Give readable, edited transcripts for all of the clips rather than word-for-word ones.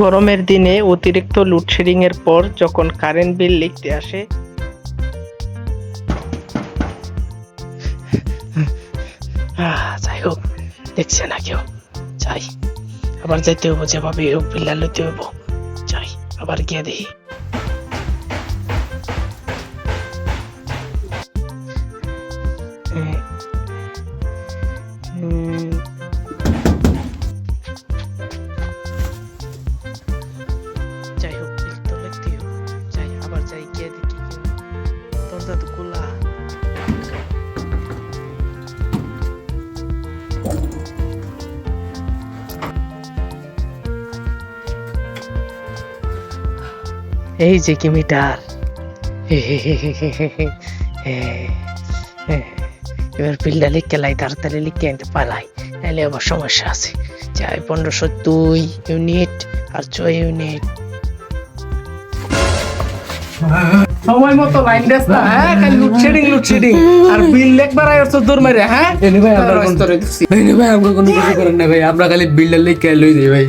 গরমের দিনে অতিরিক্ত লোডশেডিং এর পর যখন কারেন্ট বিল লিখতে আসে, যাই হোক, দেখছে না কেউ, যাই আবার যাইতে হবো, যেভাবে হোক বিল্লা লইতে হবো, যাই আবার গিয়ে দেখি। যাই হোক, বিল তো লিখতে হবো, যাই আবার যাই গিয়ে দেখি। দরজা তো খোলা। এই যে কি মিটার, এবার বিলটা লিখে লাই, তাড়াতাড়ি লিখে আনতে পালাই, নাহলে আবার সমস্যা আছে। যাই 1502 ইউনিট আর 6 ইউনিট। সময় মতো লাইন দেস না, হ্যাঁ? খালি লোডশেডিং আর বিল একবার আইছো দূর মারে, হ্যাঁ? এনে ভাই আমরা কোনো কিছু করেন না ভাই, আমরা খালি বিলটা লিখে লই দেই ভাই।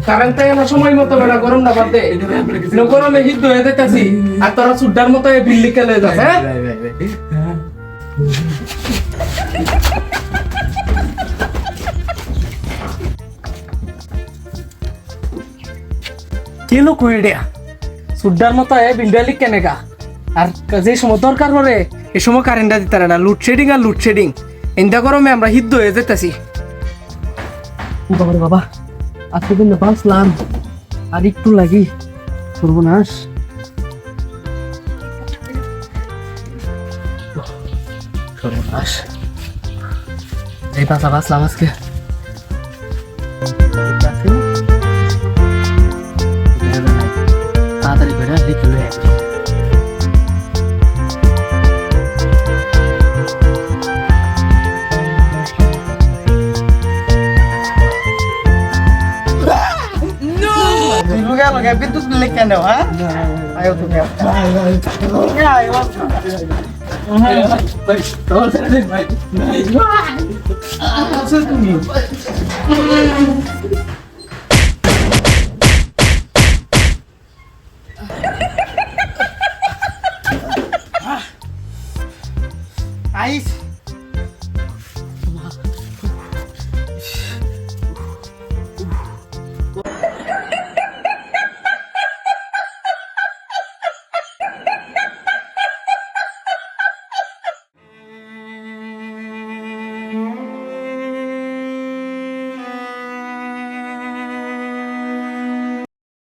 কারণ তাই আমরা সময় মতো বেড়া গরম না বাদে গরমে হিট হয়ে যাইতাছি, আর তোরা সুড্ডার মতো বিল লিখে লয়ে যাস, হ্যাঁ? কি লোক হয়ে দেয়া সুড্ডার মতো বিলটা লিখে নেগা, আর যে সময় দরকার পড়ে এই সময় কারেন্টটা দিতে না। লোডশেডিং ইন্দা গরমে আমরা হিট হয়ে যেতেছি। বাবা আজকে দিন বাঁচলাম, আর একটু লাগি সর্বনাশ। এই বাঁচলাম আজকে। তাড়াতাড়ি করে লিখে লই আসি। বিদ্যুৎ লিখে নেও, হ্যাঁ? আয়ো তুমি তুমি